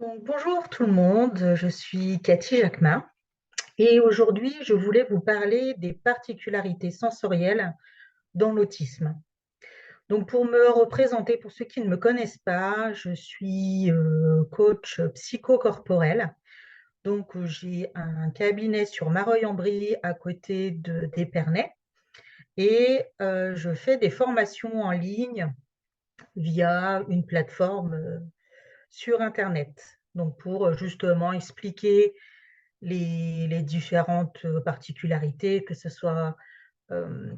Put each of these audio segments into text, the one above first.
Donc, bonjour tout le monde, je suis Cathy Jacquemin et aujourd'hui je voulais vous parler des particularités sensorielles dans l'autisme. Donc pour me représenter, pour ceux qui ne me connaissent pas, je suis coach psychocorporel. Donc j'ai un cabinet sur Mareuil-en-Brie à côté d'Épernay et je fais des formations en ligne via une plateforme sur Internet. Donc pour justement expliquer les différentes particularités, euh,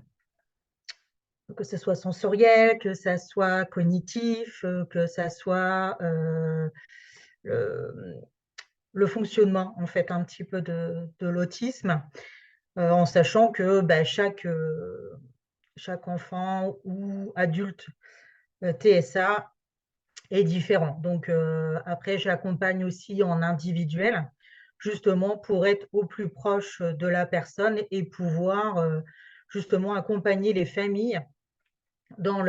que ce soit sensoriel, que ça soit cognitif, que ça soit le, le fonctionnement en fait un petit peu de l'autisme, en sachant que chaque enfant ou adulte TSA est différent. Donc après, j'accompagne aussi en individuel, justement pour être au plus proche de la personne et pouvoir justement accompagner les familles dans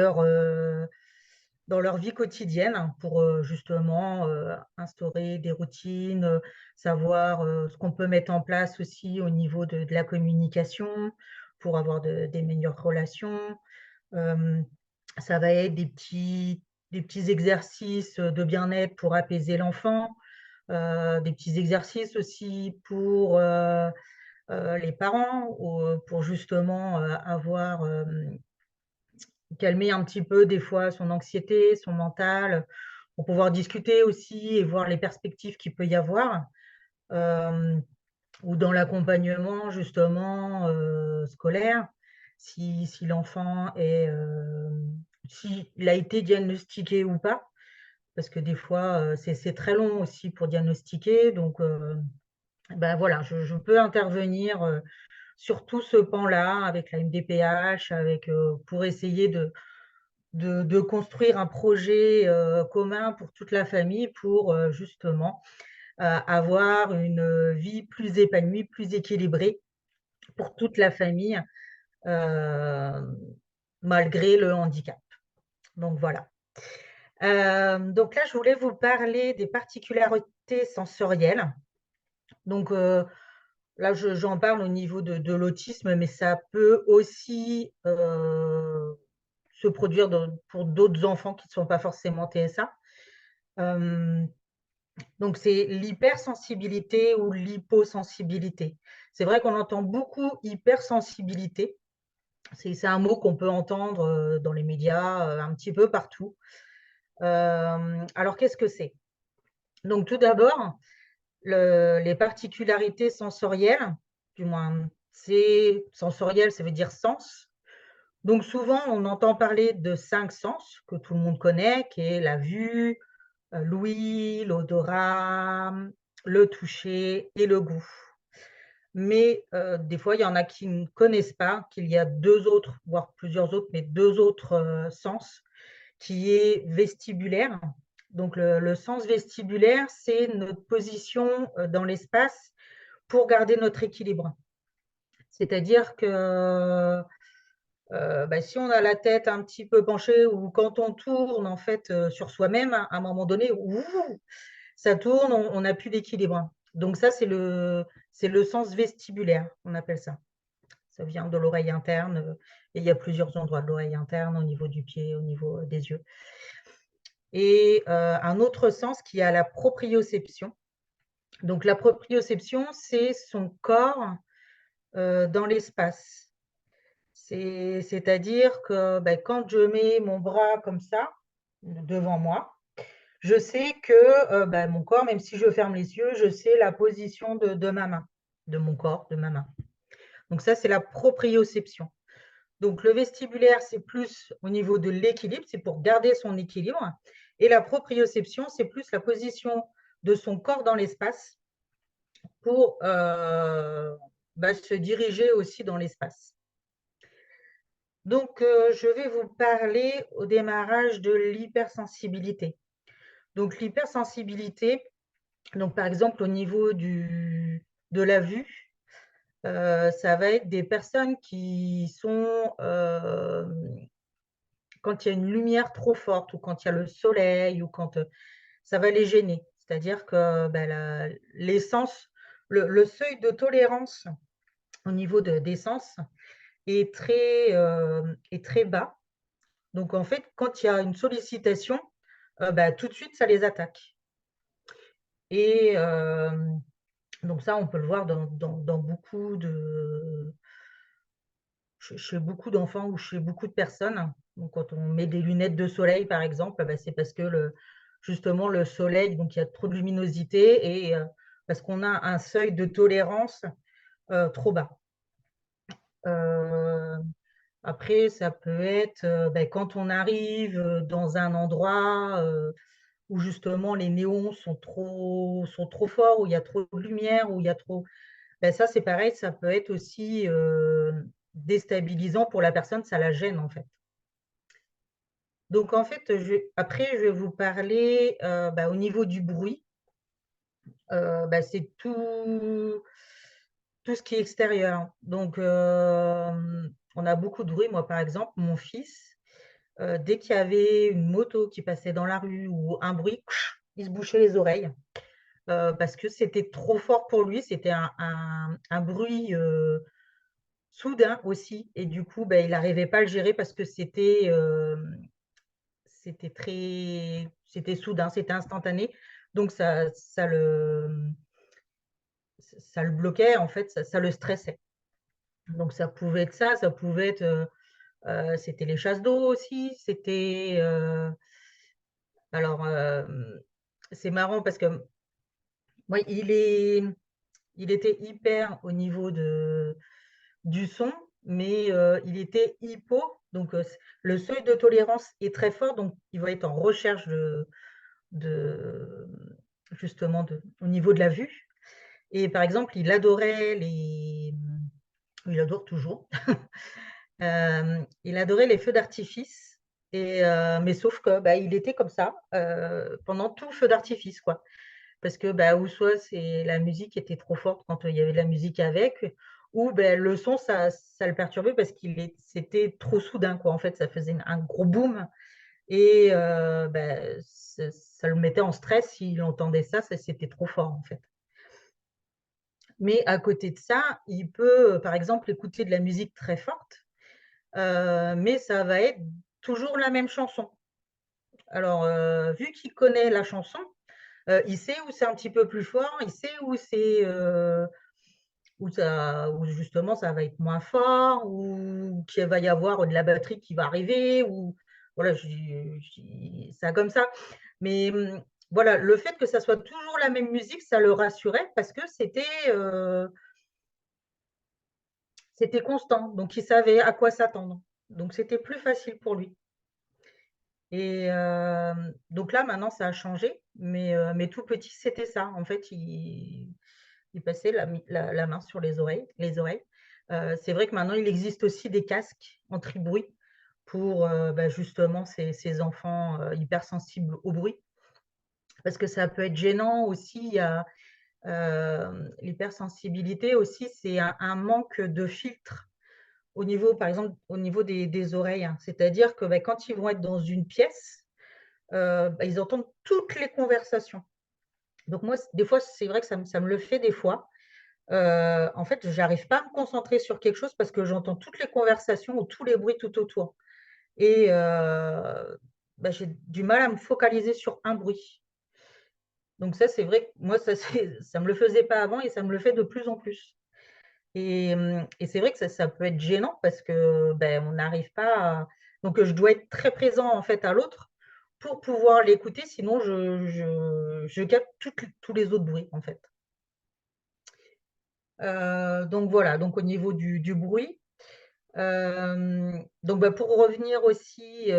dans leur vie quotidienne pour justement instaurer des routines, savoir ce qu'on peut mettre en place aussi au niveau de la communication pour avoir des meilleures relations. Euh, Ça va être des petits exercices de bien-être pour apaiser l'enfant, des petits exercices aussi pour les parents, ou, pour justement calmer un petit peu des fois son anxiété, son mental, pour pouvoir discuter aussi et voir les perspectives qu'il peut y avoir, euh, ou dans l'accompagnement justement scolaire, si l'enfant s'il a été diagnostiqué ou pas, parce que des fois c'est très long aussi pour diagnostiquer, donc ben voilà, je peux intervenir sur tout ce pan-là avec la MDPH, pour essayer de construire un projet commun pour toute la famille pour justement avoir une vie plus épanouie, plus équilibrée pour toute la famille, euh, malgré le handicap. Donc voilà. Donc là, je voulais vous parler des particularités sensorielles. Donc là, j'en parle au niveau de l'autisme, mais ça peut aussi se produire pour d'autres enfants qui ne sont pas forcément TSA. Euh, donc, c'est l'hypersensibilité ou l'hyposensibilité. C'est vrai qu'on entend beaucoup hypersensibilité. C'est un mot qu'on peut entendre dans les médias, un petit peu partout. Alors, qu'est-ce que c'est? Donc, tout d'abord, les particularités sensorielles, du moins, c'est sensoriel, ça veut dire sens. Donc, souvent, on entend parler de 5 sens que tout le monde connaît, qui est la vue, l'ouïe, l'odorat, le toucher et le goût. Mais des fois, il y en a qui ne connaissent pas qu'il y a deux autres, voire plusieurs autres, mais deux autres sens, qui est vestibulaire. Donc, le sens vestibulaire, c'est notre position dans l'espace pour garder notre équilibre. C'est-à-dire que bah, si on a la tête un petit peu penchée ou quand on tourne en fait sur soi-même, à un moment donné, ça tourne, on n'a plus d'équilibre. Donc ça, c'est le sens vestibulaire, on appelle ça. Ça vient de l'oreille interne, et il y a plusieurs endroits de l'oreille interne, au niveau du pied, au niveau des yeux. Et un autre sens qui a la proprioception. Donc la proprioception, c'est son corps dans l'espace. C'est-à-dire que ben, quand je mets mon bras comme ça, devant moi, je sais que ben, mon corps, même si je ferme les yeux, je sais la position de ma main, de mon corps, de ma main. Donc ça, c'est la proprioception. Donc le vestibulaire, c'est plus au niveau de l'équilibre, c'est pour garder son équilibre. Et la proprioception, c'est plus la position de son corps dans l'espace pour ben, se diriger aussi dans l'espace. Donc, je vais vous parler au démarrage de l'hypersensibilité. Donc, l'hypersensibilité, donc par exemple au niveau de la vue, ça va être des personnes qui sont, quand il y a une lumière trop forte ou quand il y a le soleil ou quand ça va les gêner. C'est-à-dire que bah, l'essence, le seuil de tolérance au niveau des sens est très bas. Donc en fait, quand il y a une sollicitation, bah, tout de suite, ça les attaque. Et donc ça, on peut le voir dans beaucoup chez beaucoup d'enfants ou chez beaucoup de personnes. Donc quand on met des lunettes de soleil, par exemple, bah, c'est parce que justement le soleil, donc il y a trop de luminosité et parce qu'on a un seuil de tolérance trop bas. Heu, Après, ça peut être, bah, quand on arrive, dans un endroit, où justement les néons sont trop forts, où il y a trop de lumière, où il y a trop bah, ça, c'est pareil, ça peut être aussi, déstabilisant pour la personne, ça la gêne, en fait. Donc en fait, je vais vous parler, bah, au niveau du bruit, bah, c'est tout ce qui est extérieur. Donc on a beaucoup de bruit. Moi, par exemple, mon fils, dès qu'il y avait une moto qui passait dans la rue ou un bruit, il se bouchait les oreilles, parce que c'était trop fort pour lui. C'était un bruit, soudain aussi et du coup, bah, il n'arrivait pas à le gérer parce que c'était soudain, c'était instantané. Donc ça le bloquait, en fait, ça le stressait. Donc ça pouvait être ça, ça pouvait être, c'était les chasses d'eau aussi, c'était, alors, c'est marrant parce que moi, il était hyper au niveau du son, mais il était hypo, donc le seuil de tolérance est très fort, donc il va être en recherche de justement au niveau de la vue et par exemple, il adore toujours, il adorait les feux d'artifice et mais sauf que, bah, il était comme ça, pendant tout le feu d'artifice, quoi. Parce que, bah, ou soit c'est la musique était trop forte quand, il y avait de la musique avec, ou beh, le son ça le perturbait parce c'était trop soudain, quoi. En fait, ça faisait un gros boom et bah, ça le mettait en stress s'il entendait ça, c'était trop fort, en fait. Mais à côté de ça, il peut, par exemple, écouter de la musique très forte, mais ça va être toujours la même chanson. Alors, vu qu'il connaît la chanson, il sait où c'est un petit peu plus fort, il sait où justement ça va être moins fort, ou qu'il va y avoir de la batterie qui va arriver ou voilà, je dis ça comme ça. Mais, voilà, le fait que ça soit toujours la même musique, ça le rassurait parce que c'était constant, donc il savait à quoi s'attendre. Donc c'était plus facile pour lui et donc là, maintenant ça a changé, mais tout petit, c'était ça. En fait, il passait la main sur les oreilles. C'est vrai que maintenant, il existe aussi des casques anti-bruit pour, bah, justement ces enfants, hypersensibles au bruit. Parce que ça peut être gênant aussi, il y a, l'hypersensibilité aussi, c'est un manque de filtre au niveau, par exemple, au niveau des oreilles, hein. C'est-à-dire que, bah, quand ils vont être dans une pièce, bah, ils entendent toutes les conversations. Donc moi, des fois, c'est vrai que ça me le fait des fois. En fait, j'arrive pas à me concentrer sur quelque chose parce que j'entends toutes les conversations ou tous les bruits tout autour et bah, j'ai du mal à me focaliser sur un bruit. Donc ça, c'est vrai que moi, ça ça me le faisait pas avant et ça me le fait de plus en plus et c'est vrai que ça peut être gênant parce que, beh, on n'arrive pas à donc je dois être très présent, en fait, à l'autre pour pouvoir l'écouter, sinon je capte tous les autres bruits, en fait. Donc voilà, donc au niveau du bruit. Donc bah, pour revenir aussi,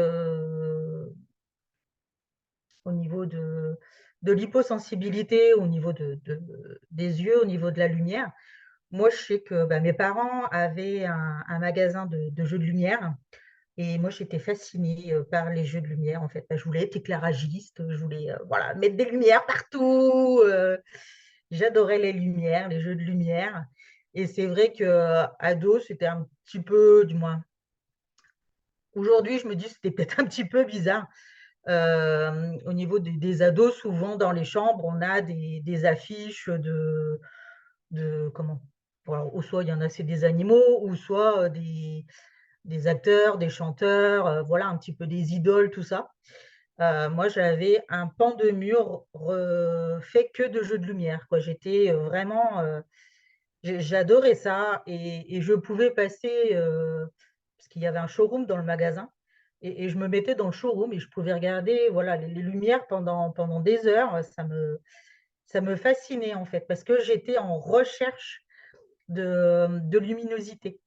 au niveau de l'hyposensibilité, au niveau des yeux, au niveau de la lumière, moi je sais que, bah, mes parents avaient un magasin de jeux de lumière et moi j'étais fascinée, par les jeux de lumière en fait. Bah, je voulais être éclairagiste, je voulais, voilà, mettre des lumières partout, j'adorais les lumières, les jeux de lumière et c'est vrai qu'ado, c'était un petit peu du moins aujourd'hui, je me dis: «C'était peut-être un petit peu bizarre». Au niveau des ados, souvent dans les chambres, on a des affiches comment? Voilà, ou soit il y en a, c'est des animaux, ou soit des acteurs, des chanteurs, voilà, un petit peu des idoles, tout ça. Moi, j'avais un pan de mur fait que de jeux de lumière, quoi. J'étais vraiment, j'adorais ça, et je pouvais passer, parce qu'il y avait un showroom dans le magasin, et je me mettais dans le showroom et je pouvais regarder, voilà, les lumières pendant des heures. Ça me fascinait, en fait, parce que j'étais en recherche de luminosité.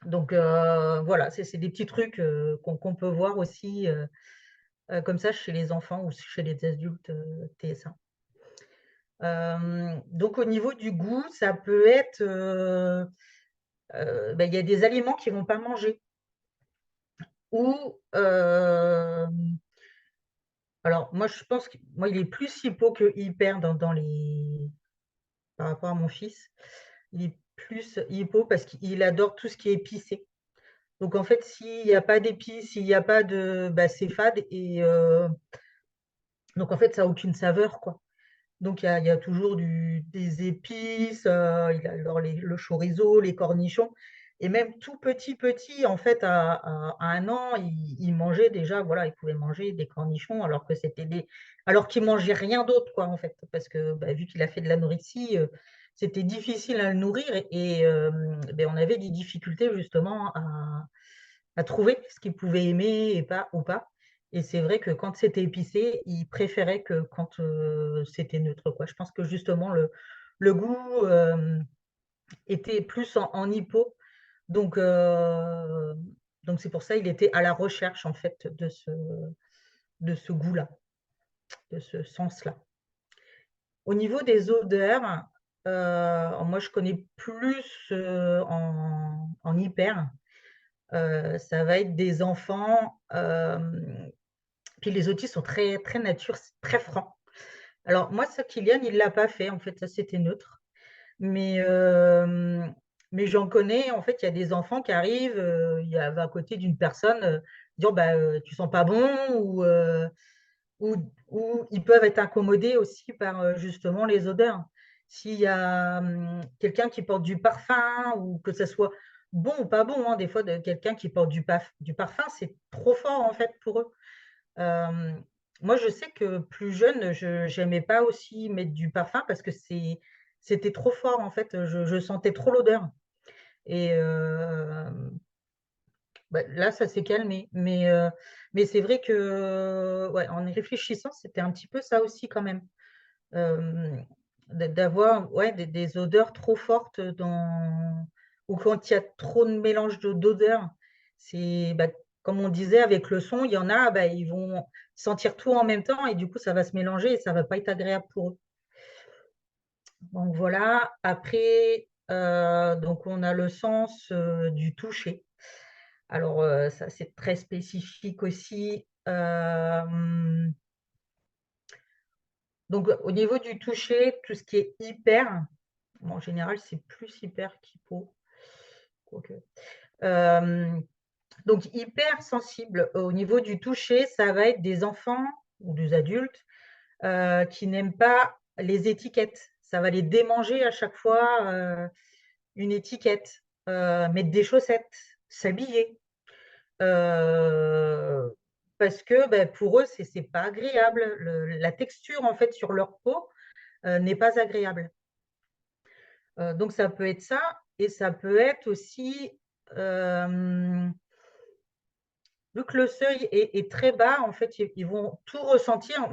Donc voilà, c'est des petits trucs qu'on peut voir aussi comme ça chez les enfants ou chez les adultes, TSA. Donc au niveau du goût, ça peut être, bah, il y a des aliments qu'ils vont pas manger, ou alors moi je pense que moi il est plus hypo que hyper dans les par rapport à mon fils. Il est plus hypo parce qu'il adore tout ce qui est épicé. Donc en fait, s'il y a pas d'épices, s'il y a pas de bah, c'est fade, et donc en fait, ça a aucune saveur, quoi. Donc il y a toujours des épices, il adore le chorizo, les cornichons, et même tout petit, petit, en fait, à 1 an, il mangeait déjà, voilà, il pouvait manger des cornichons alors qu'il mangeait rien d'autre, quoi, en fait. Parce que, bah, vu qu'il a fait de l'anorexie, c'était difficile à le nourrir, et beh, on avait des difficultés justement à trouver ce qu'il pouvait aimer et pas ou pas. Et c'est vrai que quand c'était épicé, il préférait que quand, c'était neutre, quoi. Je pense que justement le goût, était plus en hypo, donc c'est pour ça il était à la recherche, en fait, de ce goût-là, de ce sens-là. Au niveau des odeurs, moi je connais plus, en hyper, ça va être des enfants, puis les autistes sont très, très nature, très francs. Alors moi, ça, Kylian, il l'a pas fait, en fait, ça, c'était neutre. Mais j'en connais, en fait, il y a des enfants qui arrivent, il y a à côté d'une personne, dire: «Bah, tu sens pas bon», ou ils peuvent être incommodés aussi par, justement les odeurs. S'il y a, quelqu'un qui porte du parfum, ou que ça soit bon ou pas bon, hein, des fois, quelqu'un qui porte du parfum, c'est trop fort, en fait, pour eux. Moi, je sais que plus jeune, je j'aimais pas aussi mettre du parfum parce que c'était trop fort, en fait, je sentais trop l'odeur, et bah, là, ça s'est calmé, mais c'est vrai que, ouais, en y réfléchissant, c'était un petit peu ça aussi quand même, d'avoir, ouais, des odeurs trop fortes ou quand il y a trop de mélange d'odeurs. C'est, bah, comme on disait avec le son, il y en a, bah, ils vont sentir tout en même temps, et du coup, ça va se mélanger et ça va pas être agréable pour eux. Donc voilà. Après, donc on a le sens, du toucher. Alors, ça, c'est très spécifique aussi. Donc au niveau du toucher, tout ce qui est hyper, bon, en général, c'est plus hyper qu'hypo, quoique. Hem, donc hyper sensible au niveau du toucher, ça va être des enfants ou des adultes, qui n'aiment pas les étiquettes. Ça va les démanger à chaque fois, une étiquette, mettre des chaussettes, s'habiller. Heu, Parce que, bah, pour eux, c'est pas agréable. La texture, en fait, sur leur peau, n'est pas agréable. Donc ça peut être ça, et ça peut être aussi, hem, vu que le seuil est très bas, en fait, ils vont tout ressentir.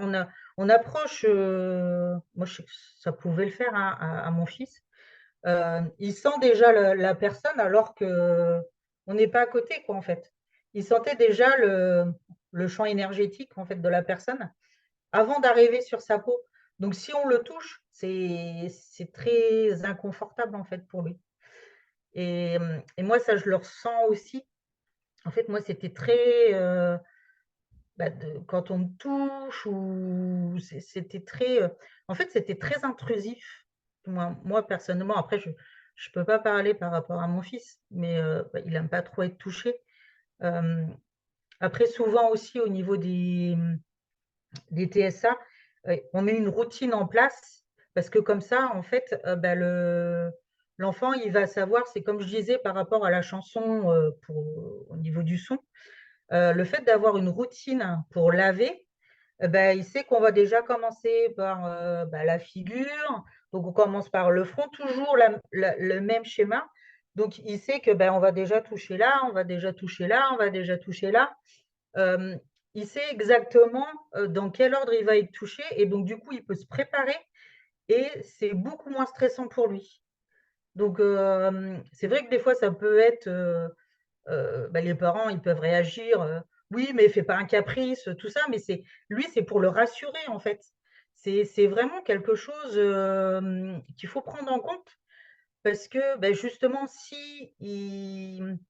On approche, moi je sais que ça pouvait le faire, hein, à mon fils. Il sent déjà la personne alors qu'on n'est pas à côté, quoi, en fait. Il sentait déjà le champ énergétique, en fait, de la personne avant d'arriver sur sa peau. Donc si on le touche, c'est très inconfortable, en fait, pour lui, et moi ça, je le ressens aussi. En fait, moi, c'était très, bah, quand on me touche, ou c'était très, en fait, c'était très intrusif. Moi personnellement, après je peux pas parler par rapport à mon fils, mais bah, il aime pas trop être touché. Hem, Après, souvent aussi au niveau des TSA, on met une routine en place parce que comme ça, en fait, bah, l'enfant, il va savoir, c'est comme je disais par rapport à la chanson, au niveau du son, le fait d'avoir une routine pour laver, bah, il sait qu'on va déjà commencer par, bah, la figure, donc on commence par le front, toujours le même schéma. Donc il sait que, bah, on va déjà toucher là, on va déjà toucher là, on va déjà toucher là. Hem, il sait exactement, dans quel ordre il va être touché et donc du coup, il peut se préparer et c'est beaucoup moins stressant pour lui. Donc c'est vrai que des fois, ça peut être, bah, les parents, ils peuvent réagir, «Oui, mais fais pas un caprice», tout ça, mais c'est pour le rassurer, en fait. C'est vraiment quelque chose, qu'il faut prendre en compte parce que, bah, justement, si il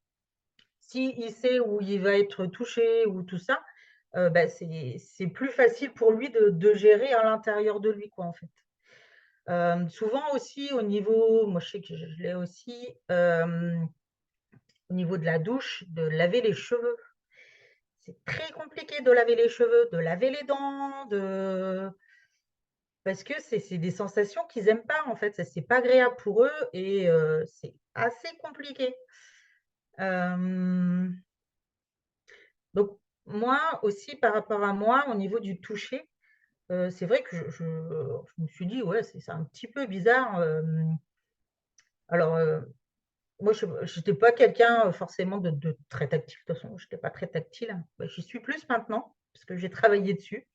sait où il va être touché ou tout ça, bah, c'est plus facile pour lui de gérer à l'intérieur de lui, quoi, en fait. Souvent aussi au niveau moi je sais que je l'ai aussi, au niveau de la douche, de laver les cheveux. C'est très compliqué de laver les cheveux, de laver les dents, parce que c'est des sensations qu'ils n'aiment pas, en fait. Ça c'est pas agréable pour eux et c'est assez compliqué. Hem Donc moi aussi, par rapport à moi, au niveau du toucher, c'est vrai que je me suis dit: «Ouais, c'est un petit peu bizarre», alors, moi je j'étais pas quelqu'un, forcément de très tactile, de toute façon, j'étais pas très tactile. Bah, j'y suis plus maintenant, parce que j'ai travaillé dessus.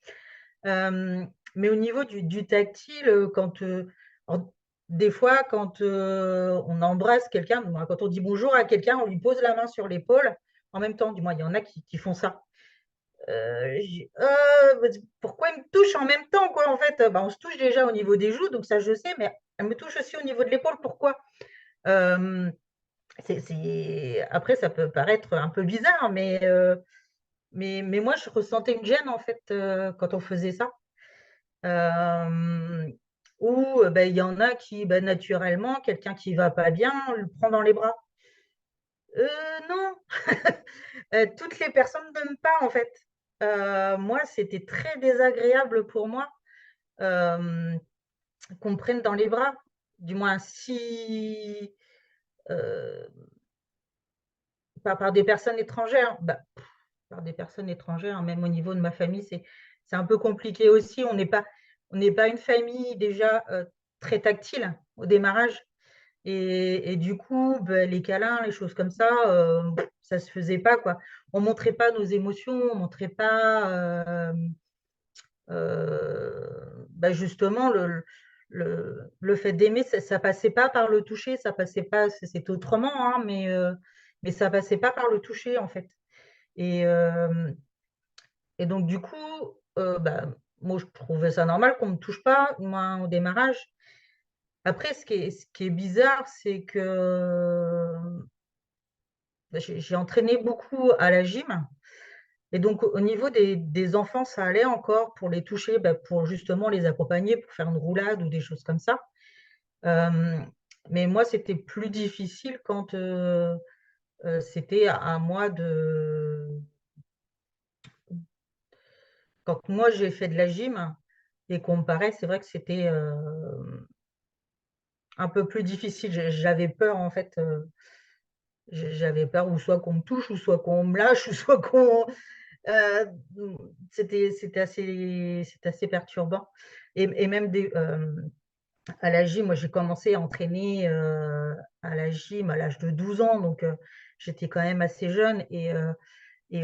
Mais au niveau du tactile, alors des fois quand, on embrasse quelqu'un, moi quand on dit bonjour à quelqu'un, on lui pose la main sur l'épaule en même temps, du moins il y en a qui font ça. J'ai bah, pourquoi il me touche en même temps, quoi, en fait? Bah, on se touche déjà au niveau des joues, donc ça je sais, mais elle me touche aussi au niveau de l'épaule, pourquoi? Hem, c'est après ça peut paraître un peu bizarre, mais moi je ressentais une gêne, en fait, quand on faisait ça. Hem, ou, bah, il y en a qui, bah, naturellement, quelqu'un qui va pas bien, on le prend dans les bras. Non, toutes les personnes n'aiment pas, en fait. Moi, c'était très désagréable pour moi, hem, qu'on me prenne dans les bras. Du moins si, heu, par des personnes étrangères. Bah, par des personnes étrangères, même au niveau de ma famille, c'est un peu compliqué aussi. On n'est pas une famille déjà, très tactile au démarrage et du coup, bah, les câlins, les choses comme ça, ça se faisait pas, quoi. On montrait pas nos émotions, on montrait pas, bah, justement le fait d'aimer, ça passait pas par le toucher, ça passait pas c'était autrement, hein, mais ça passait pas par le toucher, en fait et hem et donc du coup, bah, moi je trouvais ça normal qu'on me touche pas, moi, au démarrage. Après ce qui est bizarre, c'est que, bah, j'ai entraîné beaucoup à la gym et donc au niveau des enfants, ça allait encore pour les toucher, bah, pour justement les accompagner, pour faire une roulade ou des choses comme ça. Hem, mais moi, c'était plus difficile quand, c'était à moi quand moi j'ai fait de la gym et qu'on me paraît, c'est vrai que c'était, un peu plus difficile. J'avais peur en fait, j'avais peur ou soit qu'on me touche ou soit qu'on me lâche ou soit heu, c'était assez perturbant et même à la gym, moi j'ai commencé à entraîner, à la gym à l'âge de 12 ans donc j'étais quand même assez jeune et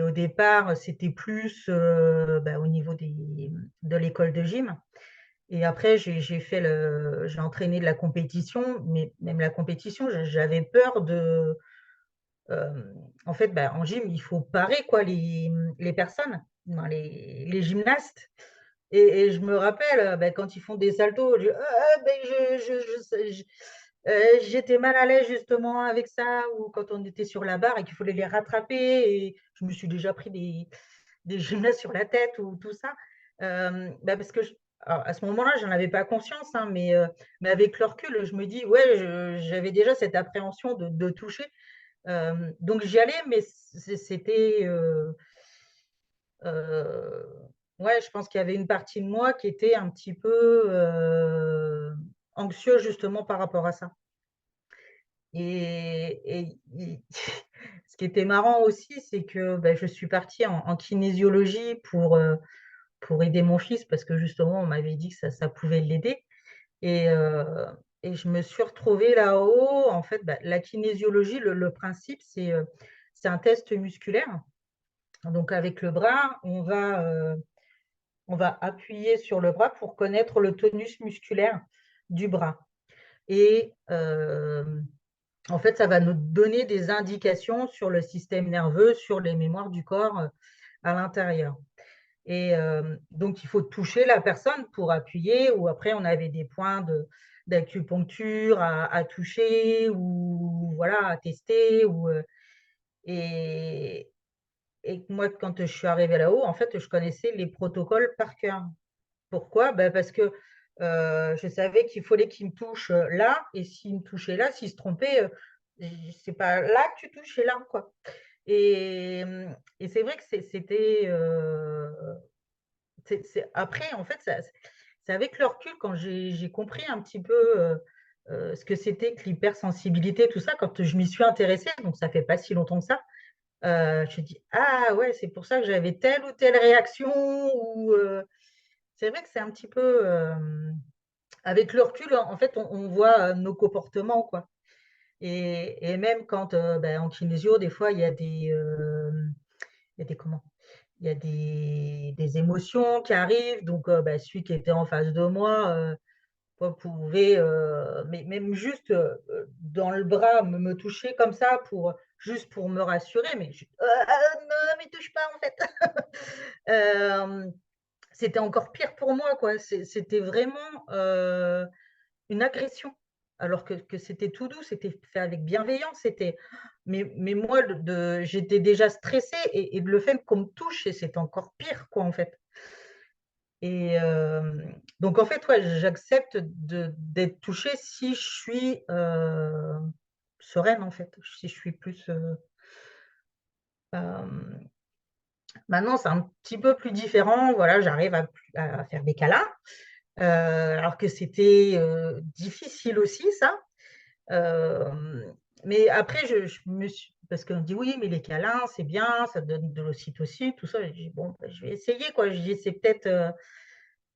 au départ, c'était plus, bah, au niveau de l'école de gym et après j'ai entraîné de la compétition, mais même la compétition, j'avais peur en fait, bah, en gym, il faut parer quoi les personnes, ben, les gymnastes et je me rappelle, bah, quand ils font des saltos, beh, j'étais mal à l'aise justement avec ça ou quand on était sur la barre et qu'il fallait les rattraper et je me suis déjà pris des gymnastes sur la tête ou tout ça. Bah, parce que alors à ce moment-là, j'en avais pas conscience, hein, mais avec le recul, je me dis: «Ouais, j'avais déjà cette appréhension de toucher». Donc j'y allais, mais c'était, heu, ouais, je pense qu'il y avait une partie de moi qui était un petit peu, anxieuse justement par rapport à ça. Et i ce qui était marrant aussi, c'est que, bah, je suis partie en kinésiologie pour aider mon fils parce que justement on m'avait dit que ça pouvait l'aider et je me suis retrouvée là-haut. En fait, bah, la kinésiologie, le principe, c'est un test musculaire. Donc avec le bras, on va appuyer sur le bras pour connaître le tonus musculaire du bras et en fait, ça va nous donner des indications sur le système nerveux, sur les mémoires du corps, à l'intérieur. Et donc il faut toucher la personne pour appuyer ou après on avait des points d'acupuncture à toucher ou voilà, à tester et moi quand je suis arrivée là-haut, en fait, je connaissais les protocoles par cœur. Pourquoi? Bah, parce que, je savais qu'il fallait qu'il me touche, là et s'il me touchait là, s'il se trompait, c'est pas là que tu touches, c'est là, quoi et c'est vrai que c'était, c'est après en fait, c'est avec le recul quand j'ai compris un petit peu, ce que c'était que l'hypersensibilité, tout ça, quand je m'y suis intéressée, donc ça fait pas si longtemps que ça, je me dis: «Ah ouais, c'est pour ça que j'avais telle ou telle réaction» ou c'est vrai que c'est un petit peu, avec le recul, en fait, on voit, nos comportements, quoi et même quand, bah, en kinésio, des fois, il y a des comment? Il y a des émotions qui arrivent donc bah, celui qui était en face de moi, pouvait, mais même juste, dans le bras, me toucher comme ça juste pour me rassurer, mais je ne me touche pas, en fait». Hem, C'était encore pire pour moi, quoi. C'était vraiment, une agression, alors que c'était tout doux, c'était fait avec bienveillance, mais moi j'étais déjà stressée et le fait qu'on me touche c'est encore pire quoi, en fait et donc en fait, ouais, j'accepte d'être touchée si je suis, sereine, en fait, si je suis plus, hem maintenant c'est un petit peu plus différent, voilà, j'arrive à faire des câlins, alors que c'était, difficile aussi ça. Mais après je me suis parce qu'on me dit: «Oui, mais les câlins, c'est bien, ça donne de l'ocytocine», tout ça. J'ai dit: «Bon, bah, je vais essayer, quoi». Je dis: «C'est peut-être»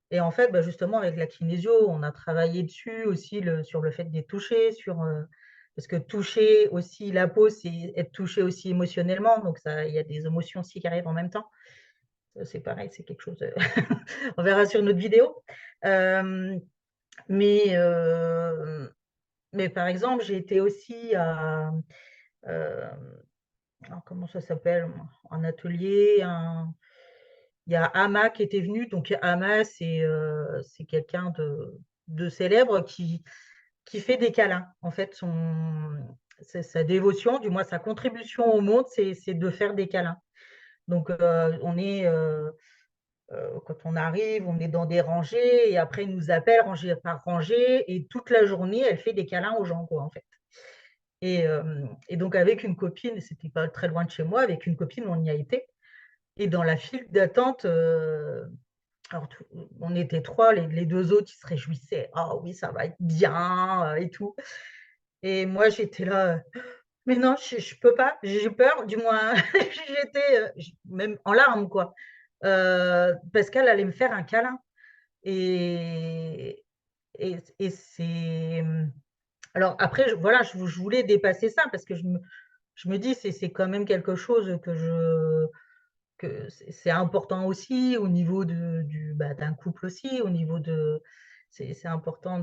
et en fait, bah, justement avec la kinésio, on a travaillé dessus aussi sur le fait des toucher, parce que toucher aussi la peau, c'est être touché aussi émotionnellement, donc ça il y a des émotions aussi qui arrivent en même temps. Ça, c'est pareil, c'est quelque chose, on verra sur notre vidéo. Hem, mais par exemple, j'ai été aussi comment ça s'appelle? Un atelier, il y a Ama qui était venu, donc Ama, c'est quelqu'un de célèbre qui fait des câlins. En fait, c'est sa dévotion, du moins sa contribution au monde, c'est de faire des câlins. Donc quand on arrive, on est dans des rangées et après, il nous appelle rangée par rangée et toute la journée, elle fait des câlins aux gens, quoi, en fait. Et donc avec une copine, c'était pas très loin de chez moi, avec une copine, on y a été et dans la file d'attente, alors tout on était 3, les 2 autres, ils se réjouissaient: «Ah oui, ça va être bien», et tout et moi, j'étais là, «Mais non, je peux pas, j'ai peur», du moins j'étais, j même en larmes, quoi, parce qu'elle allait me faire un câlin et c'est, alors après je voulais dépasser ça parce que je me dis: «C'est quand même quelque chose que c'est important aussi au niveau bah, d'un couple aussi, au niveau de c'est important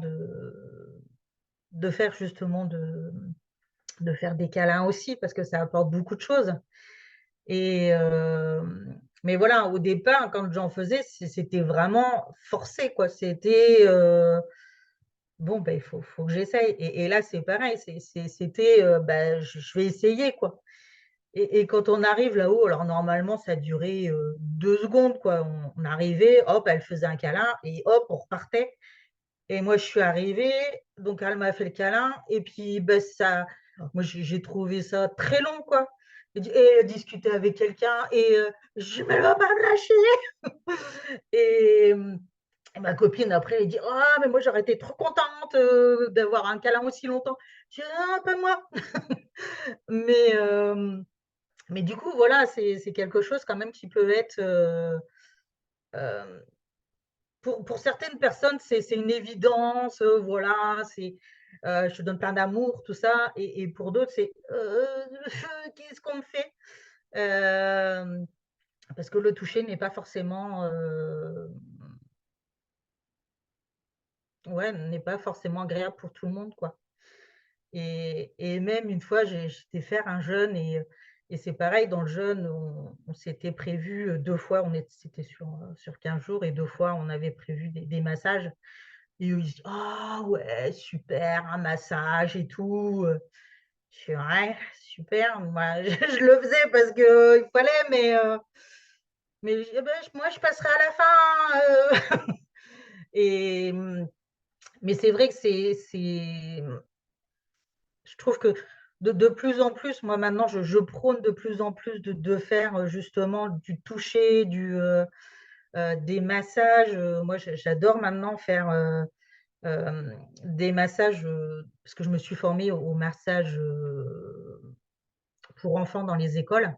de faire justement de faire des câlins aussi parce que ça apporte beaucoup de choses et mais voilà, au départ, quand j'en faisais, c'était vraiment forcé, quoi. C'était, bon, ben, il faut que j'essaye et là, c'est pareil, c'était, bah, je vais essayer, quoi. Et quand on arrive là-haut, alors normalement ça durait, 2 secondes quoi. On arrivait, hop, elle faisait un câlin et hop, on repartait et moi je suis arrivée, donc elle m'a fait le câlin et puis, bah, ça moi j'ai trouvé ça très long quoi. et discuter avec quelqu'un et je me va pas me lâcher. Et, et ma copine après elle dit ah mais moi j'aurais été trop contente d'avoir un câlin aussi longtemps. Je dis ah pas moi. Mais mais du coup voilà c'est quelque chose quand même qui peut être euh, pour certaines personnes, c'est une évidence, voilà, je te donne plein d'amour, tout ça. Et pour d'autres, c'est qu'est-ce qu'on me fait? Euh, Parce que le toucher n'est pas forcément, ouais, n'est pas forcément agréable pour tout le monde, quoi. Et même une fois, j'étais faire un jeûne et c'est pareil, dans le jeûne, on s'était prévu 2 fois, c'était sur 15 jours et 2 fois, on avait prévu des massages. Et eux, ils disent: «Ah ouais, super, un massage et tout», je fais: «Ouais, super». Moi, je le faisais parce qu'il fallait, mais je dis: «Bah, moi, je passerai à la fin, et mais c'est vrai que je trouve que de plus en plus, moi, maintenant, je prône de plus en plus de faire, justement du toucher, des massages, moi, j'adore maintenant faire, des massages, parce que je me suis formée au massage, pour enfants dans les écoles.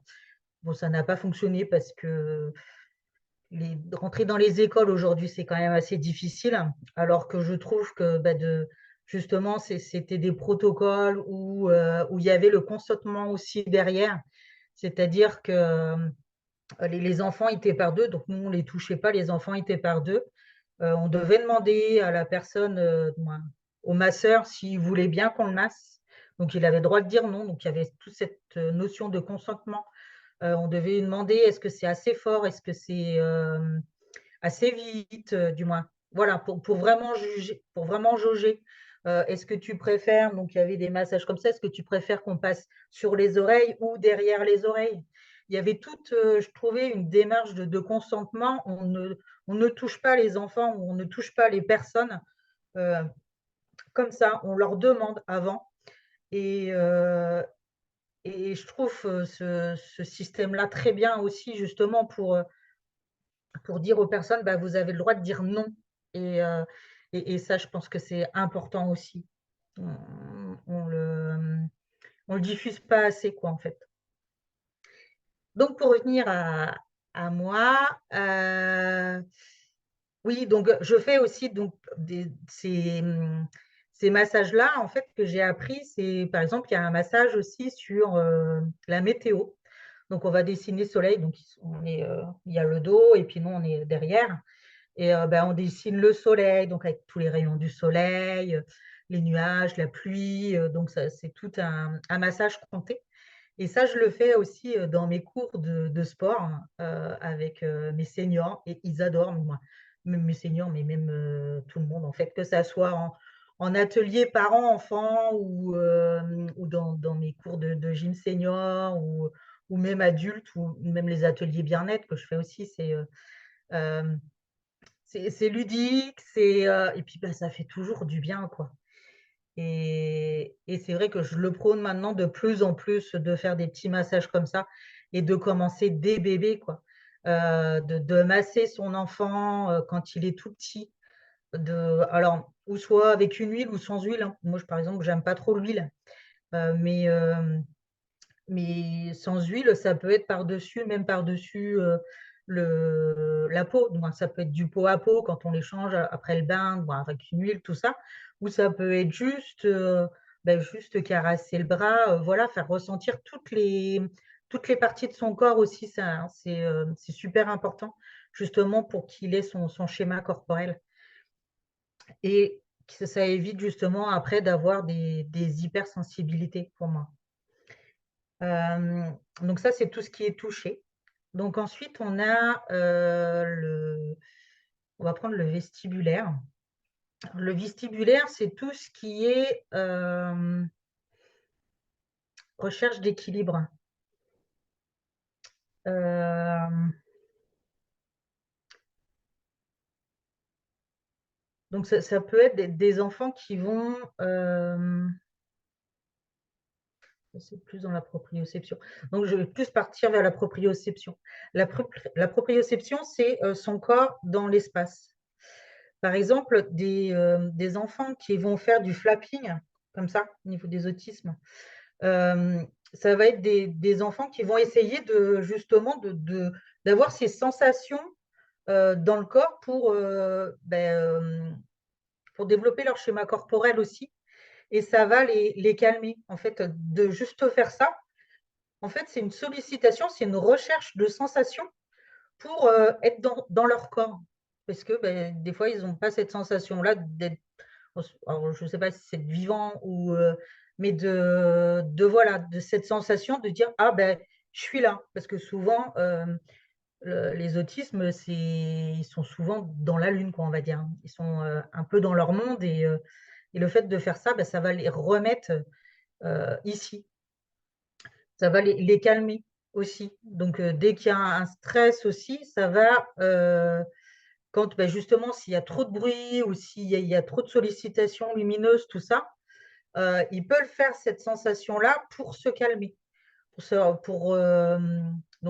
Bon, ça n'a pas fonctionné parce que rentrer dans les écoles aujourd'hui, c'est quand même assez difficile, alors que je trouve que, bah, justement, c'était des protocoles où il y avait le consentement aussi derrière. C'est-à-dire que, les enfants étaient par 2, donc nous, on ne les touchait pas, les enfants étaient par 2. On devait demander à la personne, au masseur, s'il voulait bien qu'on le masse. Donc, il avait le droit de dire non. Donc, il y avait toute cette notion de consentement. On devait lui demander est-ce que c'est assez fort, est-ce que c'est assez vite, du moins. Voilà, pour vraiment juger, pour vraiment jauger. Est-ce que tu préfères, donc il y avait des massages comme ça, est-ce que tu préfères qu'on passe sur les oreilles ou derrière les oreilles? Il y avait toute, je trouvais, une démarche de consentement. On ne touche pas les enfants ou on ne touche pas les personnes euh, comme ça. On leur demande avant. Et, euh, et je trouve ce système-là très bien aussi, justement, pour dire aux personnes, bah, vous avez le droit de dire non. Et, euh, et ça, je pense que c'est important aussi. On le diffuse pas assez, quoi, en fait. Donc, pour revenir à moi, oui, donc je fais aussi donc ces massages-là, en fait, que j'ai appris, c'est par exemple, il y a un massage aussi sur la météo. Donc, on va dessiner le soleil, donc il y a le dos et puis nous, on est derrière. Et ben, on dessine le soleil, donc avec tous les rayons du soleil, les nuages, la pluie. Donc, c'est tout un massage compté. Et ça, je le fais aussi dans mes cours de sport hein, avec mes seniors et ils adorent, moi, même mes seniors, mais même tout le monde, en fait, que ça soit en atelier parents-enfants ou dans mes cours de gym senior ou même adultes ou même les ateliers bien-être que je fais aussi. Euh, c'est ludique, et puis bah, ça fait toujours du bien, quoi. Et c'est vrai que je le prône maintenant de plus en plus de faire des petits massages comme ça et de commencer dès bébé, quoi. De masser son enfant quand il est tout petit. Alors, ou soit avec une huile ou sans huile, hein. Moi, par exemple, j'aime pas trop l'huile. Euh, mais, euh, mais sans huile, ça peut être par-dessus, même par-dessus la peau. Donc, ça peut être du peau à peau quand on les change après le bain, bon, avec une huile, tout ça. Ou ça peut être juste, ben, juste caresser le bras, voilà, faire ressentir toutes les parties de son corps aussi. Ça, hein, c'est super important, justement, pour qu'il ait son schéma corporel. Et que ça évite justement après d'avoir des hypersensibilités pour moi. Euh, donc ça, c'est tout ce qui est touché. Donc ensuite, on va prendre le vestibulaire. Le vestibulaire, c'est tout ce qui est recherche d'équilibre. Euh, donc ça peut être des enfants qui vont C'est plus dans la proprioception. Donc, je vais plus partir vers la proprioception. La proprioception, c'est son corps dans l'espace. Par exemple, des enfants qui vont faire du flapping, comme ça, au niveau des autismes, ça va être des enfants qui vont essayer justement d'avoir ces sensations dans le corps pour développer leur schéma corporel aussi. Et ça va les calmer. En fait, de juste faire ça, en fait, c'est une sollicitation, c'est une recherche de sensations pour être dans leur corps. Parce que des fois, ils n'ont pas cette sensation-là d'être. Alors, je ne sais pas si c'est vivant mais voilà, de cette sensation de dire ah ben je suis là. Parce que souvent, les autismes, ils sont souvent dans la lune, quoi, on va dire. Ils sont un peu dans leur monde et le fait de faire ça, ça va les remettre ici. Ça va les calmer aussi. Donc, dès qu'il y a un stress aussi, ça va, quand justement, s'il y a trop de bruit ou s'il y a trop de sollicitations lumineuses, tout ça, ils peuvent faire cette sensation-là pour se calmer. Donc,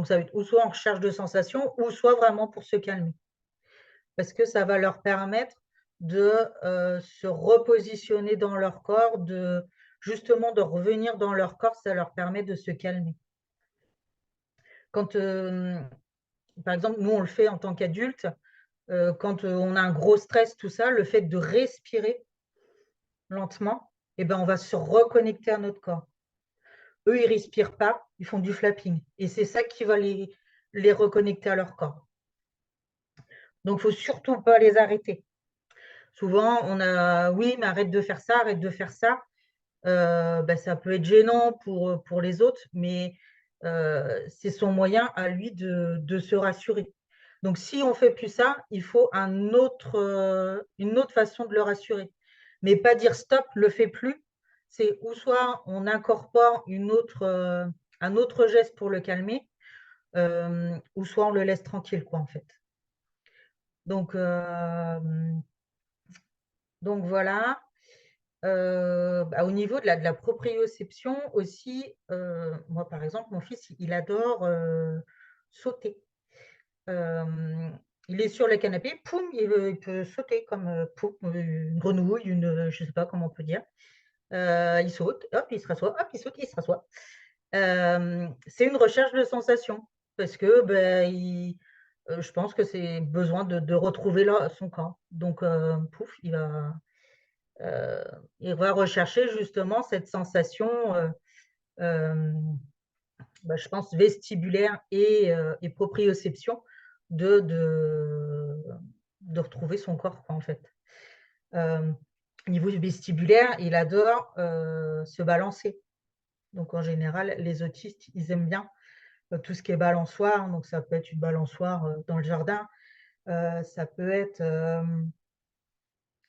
ça va être ou soit en recherche de sensations ou soit vraiment pour se calmer. Parce que ça va leur permettre de se repositionner dans leur corps, justement de revenir dans leur corps, ça leur permet de se calmer. Quand, par exemple, nous, on le fait en tant qu'adultes, quand on a un gros stress, tout ça, le fait de respirer lentement, on va se reconnecter à notre corps. Eux, ils ne respirent pas, ils font du flapping. Et c'est ça qui va les reconnecter à leur corps. Donc, il ne faut surtout pas les arrêter. Souvent, on a, oui, mais arrête de faire ça, arrête de faire ça. Ça peut être gênant pour les autres, mais c'est son moyen à lui de se rassurer. Donc, si on ne fait plus ça, il faut une autre façon de le rassurer. Mais pas dire stop, ne le fais plus. C'est ou soit on incorpore un autre geste pour le calmer, ou soit on le laisse tranquille, quoi, en fait. Donc voilà. Au niveau de la proprioception aussi, moi, par exemple, mon fils, il adore sauter. Il est sur le canapé, poum, il peut sauter comme poum, une grenouille, je ne sais pas comment on peut dire. Il saute, hop, il se rassoit, hop, il saute, il se rassoit. C'est une recherche de sensation parce que je pense que c'est besoin de retrouver son corps. Donc, pouf, il va rechercher justement cette sensation, je pense, vestibulaire et proprioception de retrouver son corps, quoi, en fait. Au niveau du vestibulaire, il adore se balancer. Donc, en général, les autistes, ils aiment bien tout ce qui est balançoire. Donc, ça peut être une balançoire dans le jardin. Ça peut être...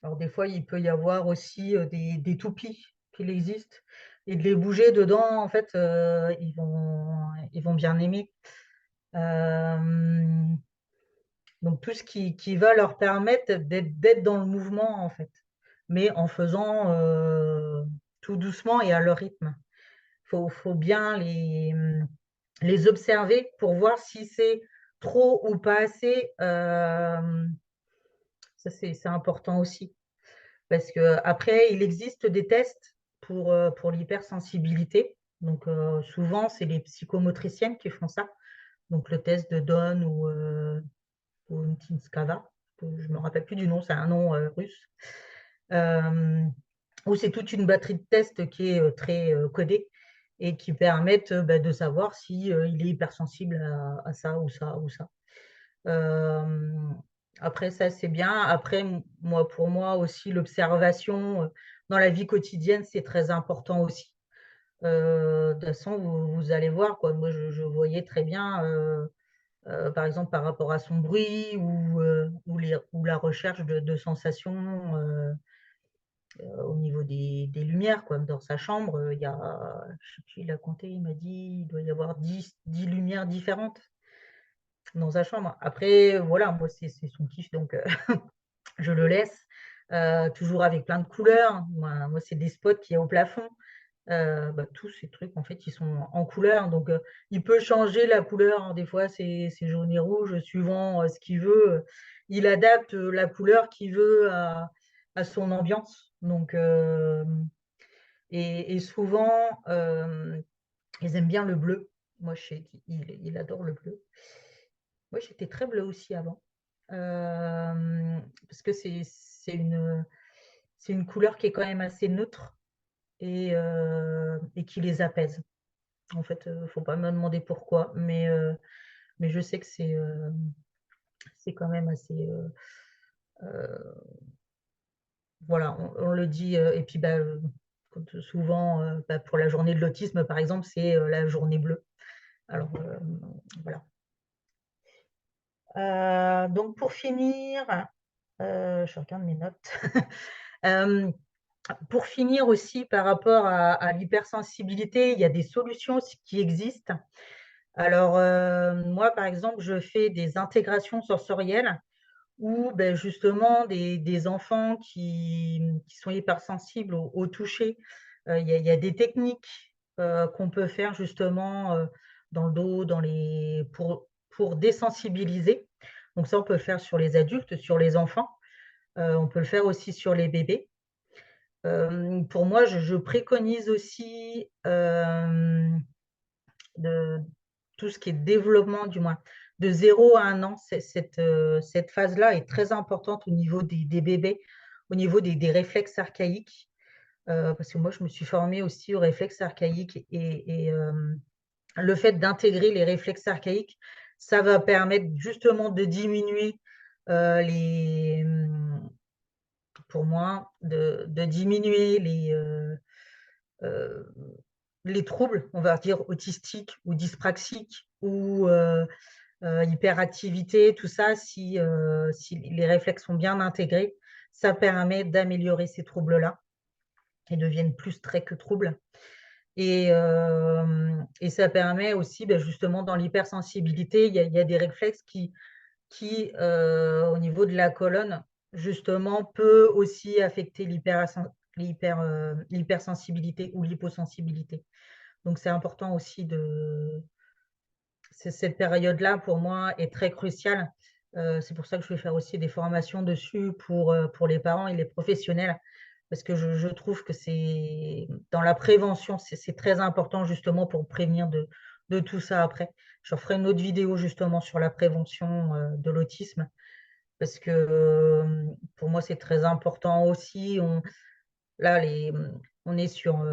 alors, des fois, il peut y avoir aussi des toupies qui existent. Et de les bouger dedans, en fait, ils vont bien aimer. Donc, tout ce qui va leur permettre d'être dans le mouvement, en fait, mais en faisant tout doucement et à leur rythme. Il faut bien les observer pour voir si c'est trop ou pas assez. Ça, c'est important aussi. Parce qu'après, il existe des tests pour l'hypersensibilité. Donc, souvent, c'est les psychomotriciennes qui font ça. Donc, le test de Don ou Tinskava. Je ne me rappelle plus du nom, c'est un nom russe. Où c'est toute une batterie de tests qui est très codée et qui permettent de savoir s'il il est hypersensible à ça ou ça ou ça. Après, ça, c'est bien. Après, pour moi aussi, l'observation dans la vie quotidienne, c'est très important aussi. De toute façon, vous allez voir, quoi. Moi, je voyais très bien, par exemple, par rapport à son bruit ou la recherche de sensations au niveau des lumières, quoi. Dans sa chambre, il y a, je sais plus, il a compté, il m'a dit, il doit y avoir 10 lumières différentes dans sa chambre. Après, voilà, moi, c'est son kiff, donc je le laisse. Toujours avec plein de couleurs. Moi c'est des spots qui est au plafond. Tous ces trucs, en fait, ils sont en couleur. Donc, il peut changer la couleur, hein. Des fois, c'est jaune et rouge, suivant ce qu'il veut. Il adapte la couleur qu'il veut à son ambiance. Donc, et souvent, ils aiment bien le bleu. Moi, il adore le bleu. Moi, j'étais très bleue aussi avant. Parce que c'est une couleur qui est quand même assez neutre et qui les apaise. En fait, faut pas me demander pourquoi, mais je sais que c'est quand même assez, voilà, on le dit, et puis, quand souvent, pour la journée de l'autisme, par exemple, c'est, la journée bleue. Alors, voilà. Donc pour finir, je regarde mes notes. Hem, pour finir aussi par rapport à l'hypersensibilité, il y a des solutions aussi qui existent. Alors, moi, par exemple, je fais des intégrations sensorielles où, justement, des enfants qui sont hypersensibles au toucher, il y a des techniques, qu'on peut faire justement, dans le dos, pour désensibiliser. Donc ça, on peut le faire sur les adultes, sur les enfants, on peut le faire aussi sur les bébés. Pour moi, je préconise aussi, de tout ce qui est développement, du moins de 0 à 1 an, cette phase-là est très importante au niveau des bébés, au niveau des réflexes archaïques, parce que moi, je me suis formée aussi aux réflexes archaïques le fait d'intégrer les réflexes archaïques, ça va permettre justement de diminuer, pour moi, de diminuer heu, les troubles, on va dire autistiques ou dyspraxiques ou hyperactivité, tout ça, si les réflexes sont bien intégrés, ça permet d'améliorer ces troubles-là. Ils deviennent plus traits que troubles et ça permet aussi, justement dans l'hypersensibilité, il y a des réflexes qui, au niveau de la colonne, justement, peut aussi affecter l'hypersensibilité ou l'hyposensibilité. Donc c'est important aussi de cette période-là, pour moi, est très cruciale. C'est pour ça que je vais faire aussi des formations dessus pour les parents et les professionnels, parce que je trouve que c'est dans la prévention, c'est très important justement pour prévenir de tout ça après. Je ferai une autre vidéo justement sur la prévention, de l'autisme parce que, pour moi, c'est très important aussi. Là, on est sur,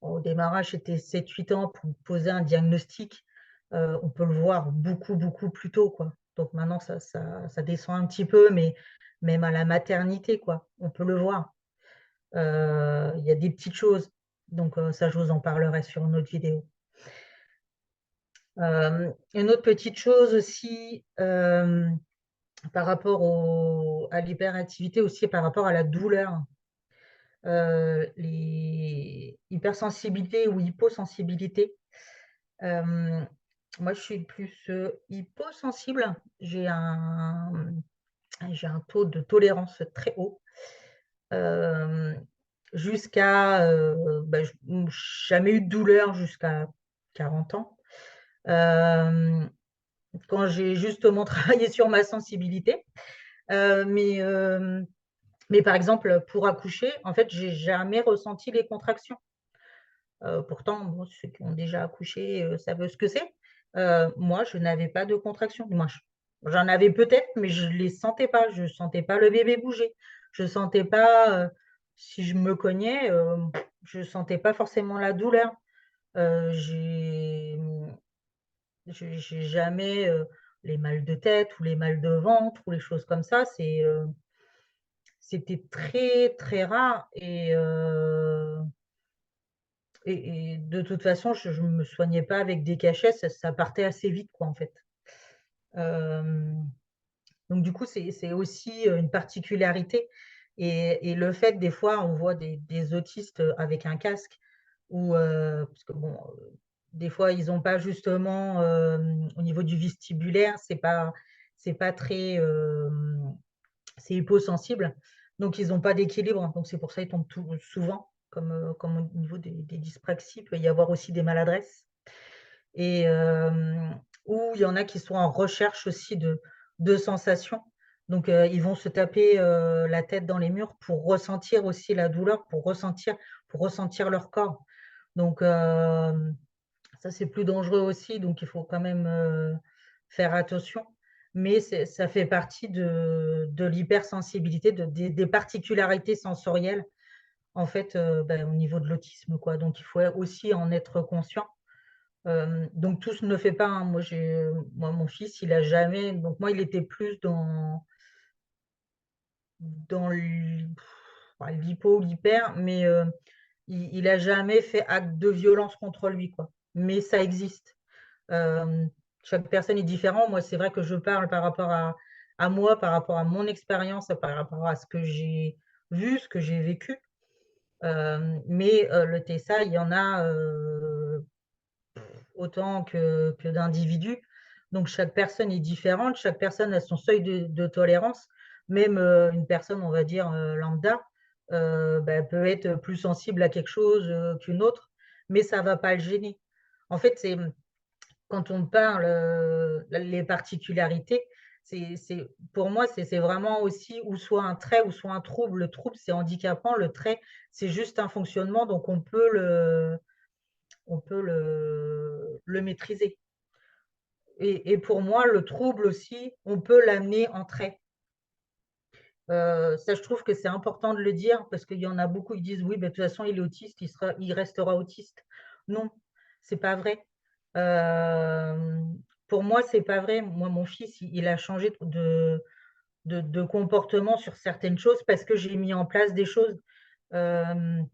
au démarrage, c'était 7 8 ans pour poser un diagnostic. On peut le voir beaucoup, beaucoup plus tôt, quoi. Donc maintenant, ça descend un petit peu, mais même à la maternité, quoi, on peut le voir. Il y a des petites choses. Donc ça, je vous en parlerai sur une autre vidéo. Une autre petite chose aussi, par rapport à l'hyperactivité aussi, par rapport à la douleur. Les hypersensibilités ou hyposensibilités. Hem, Moi, je suis plus, hyposensible. J'ai un taux de tolérance très haut, hem, jusqu'à, jamais eu de douleur jusqu'à 40 ans. Hem, Quand j'ai justement travaillé sur ma sensibilité, heu, mais hem, mais par exemple, pour accoucher, en fait, j'ai jamais ressenti les contractions. Pourtant, bon, ceux qui ont déjà accouché, savent ce que c'est. Moi, je n'avais pas de contraction. Moi, j'en avais peut-être, mais je ne les sentais pas. Je ne sentais pas le bébé bouger. Je ne sentais pas, si je me cognais, je ne sentais pas forcément la douleur. Heu, j'ai, mmh, j'ai jamais, les mal de tête ou les mal de ventre ou les choses comme ça, c'était très, très rare et de toute façon, je me soignais pas avec des cachets, ça partait assez vite, quoi, en fait. Hem, donc du coup, c'est aussi, une particularité et le fait, des fois, on voit des autistes, avec un casque ou parce que bon, des fois, ils ont pas justement, au niveau du vestibulaire, c'est pas très, c'est hyposensible, donc ils ont pas d'équilibre, donc c'est pour ça ils tombent souvent. comme au niveau des dyspraxies, il peut y avoir aussi des maladresses et où il y en a qui sont en recherche aussi de sensations. Donc ils vont se taper, la tête dans les murs pour ressentir aussi la douleur, pour ressentir leur corps. Donc ça, c'est plus dangereux aussi, donc il faut quand même, faire attention. Mais ça fait partie de l'hypersensibilité, des particularités sensorielles, en fait, au niveau de l'autisme, quoi. Donc il faut aussi en être conscient. Donc tout se ne fait pas, hein. Moi, mon fils, il a jamais donc moi, il était plus dans l'hypo, l'hyper, mais il a jamais fait acte de violence contre lui, quoi. Mais ça existe. Hem, Chaque personne est différente. Moi, c'est vrai que je parle par rapport à moi, par rapport à mon expérience, par rapport à ce que j'ai vu, ce que j'ai vécu. Mais le TSA, il y en a, autant que d'individus. Donc chaque personne est différente, chaque personne a son seuil de tolérance. Même, une personne, on va dire, lambda, peut être plus sensible à quelque chose, qu'une autre, mais ça va pas le gêner. En fait, quand on parle, les particularités, pour moi, c'est vraiment aussi ou soit un trait ou soit un trouble. Le trouble, c'est handicapant, le trait, c'est juste un fonctionnement, donc on peut le maîtriser et pour moi, le trouble aussi, on peut l'amener en trait. Ça, je trouve que c'est important de le dire parce qu'il y en a beaucoup, ils disent: «Oui, de toute façon, il est autiste, il restera autiste». Non, c'est pas vrai. Pour moi, c'est pas vrai. Moi, mon fils, il a changé de comportement sur certaines choses parce que j'ai mis en place des choses. Hem,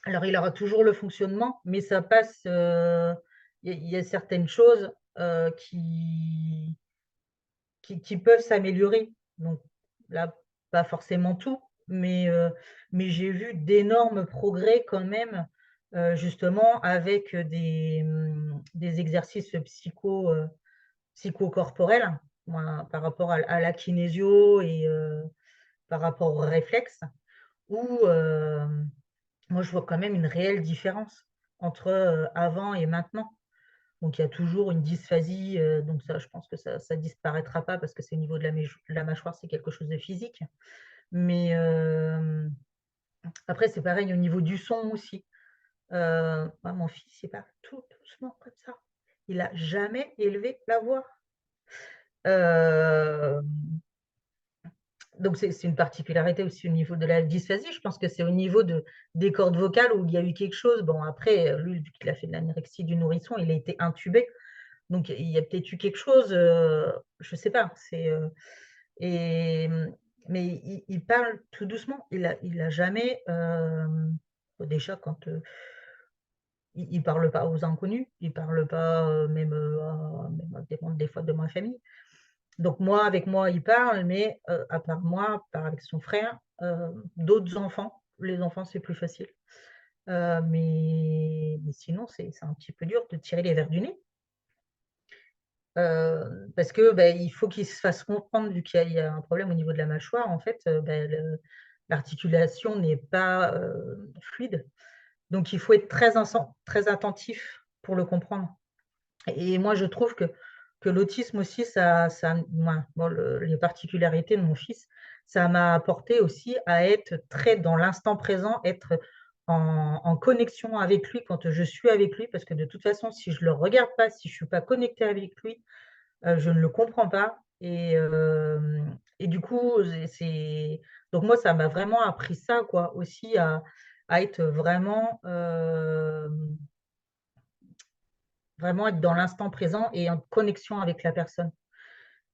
alors il aura toujours le fonctionnement, mais ça passe, il y a certaines choses, qui peuvent s'améliorer. Donc là, pas forcément tout, mais j'ai vu d'énormes progrès quand même, justement avec des exercices psychocorporels, moi, par rapport à la kinésio et par rapport aux réflexes où, moi je vois quand même une réelle différence entre, avant et maintenant. Donc il y a toujours une dysphasie, donc ça, je pense que ça disparaîtra pas parce que c'est au niveau de la mâchoire, c'est quelque chose de physique. Mais après c'est pareil au niveau du son aussi. Moi mon fils, il parle tout doucement comme ça. Il a jamais élevé la voix. Hem, donc c'est une particularité aussi au niveau de la dysphasie. Je pense que c'est au niveau des cordes vocales où il y a eu quelque chose. Bon après, lui, vu qu'il a fait de l'anorexie du nourrisson, il a été intubé. Donc il y a peut-être eu quelque chose, je sais pas, et mais il parle tout doucement. Il a jamais, déjà quand, il parle pas aux inconnus, il parle pas, même, même à des fois de ma famille. Donc moi, avec moi, il parle, mais à part moi, à part avec son frère, d'autres enfants, les enfants, c'est plus facile. Mais sinon, c'est un petit peu dur de tirer les vers du nez. Parce que, il faut qu'il se fasse comprendre vu qu'il y a un problème au niveau de la mâchoire en fait, l'articulation n'est pas, fluide. Donc il faut être très attentif pour le comprendre et moi je trouve que l'autisme aussi ça moi bon les particularités de mon fils, ça m'a apporté aussi à être très dans l'instant présent, être en connexion avec lui quand je suis avec lui parce que de toute façon si je le regarde pas, si je suis pas connectée avec lui, je ne le comprends pas et du coup, c'est donc moi, ça m'a vraiment appris ça, quoi, aussi à être vraiment être dans l'instant présent et en connexion avec la personne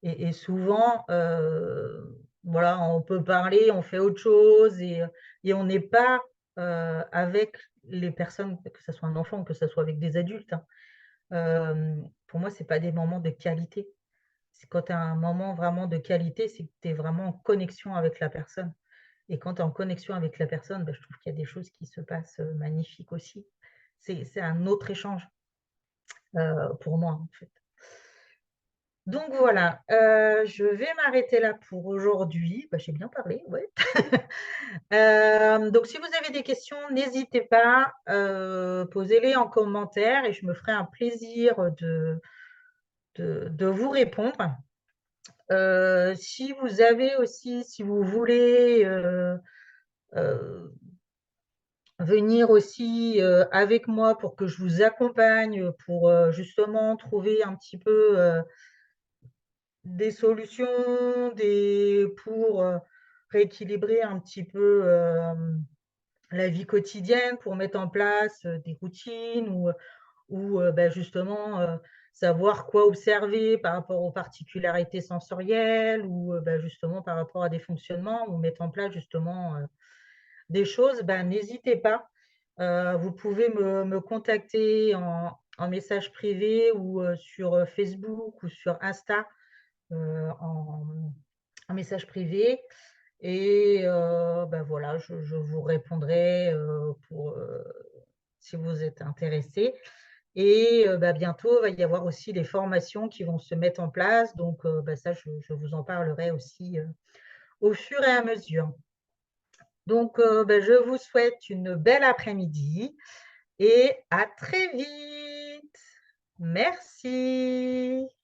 et souvent, voilà, on peut parler, on fait autre chose et on n'est pas, avec les personnes, que ce soit un enfant ou que ce soit avec des adultes, hein. Pour moi, c'est pas des moments de qualité. C'est quand tu as un moment vraiment de qualité, c'est que tu es vraiment en connexion avec la personne et quand tu es en connexion avec la personne, je trouve qu'il y a des choses qui se passent, magnifiques aussi. C'est un autre échange, pour moi, en fait. Donc voilà, je vais m'arrêter là pour aujourd'hui. Bah, j'ai bien parlé, ouais. Donc si vous avez des questions, n'hésitez pas, posez-les en commentaire et je me ferai un plaisir de vous répondre. Si vous avez aussi, si vous voulez venir aussi avec moi pour que je vous accompagne pour justement trouver un petit peu des solutions, pour rééquilibrer un petit peu la vie quotidienne, pour mettre en place des routines ou bah, justement savoir quoi observer par rapport aux particularités sensorielles ou bah, justement par rapport à des fonctionnements ou mettre en place justement des choses, bah, n'hésitez pas. Vous pouvez me contacter en message privé ou sur Facebook ou sur Insta en message privé. Et bah, voilà, je vous répondrai si vous êtes intéressé. Et bah, bientôt, il va y avoir aussi les formations qui vont se mettre en place. Donc, bah, ça, je vous en parlerai aussi au fur et à mesure. Donc, bah, je vous souhaite une belle après-midi et à très vite. Merci.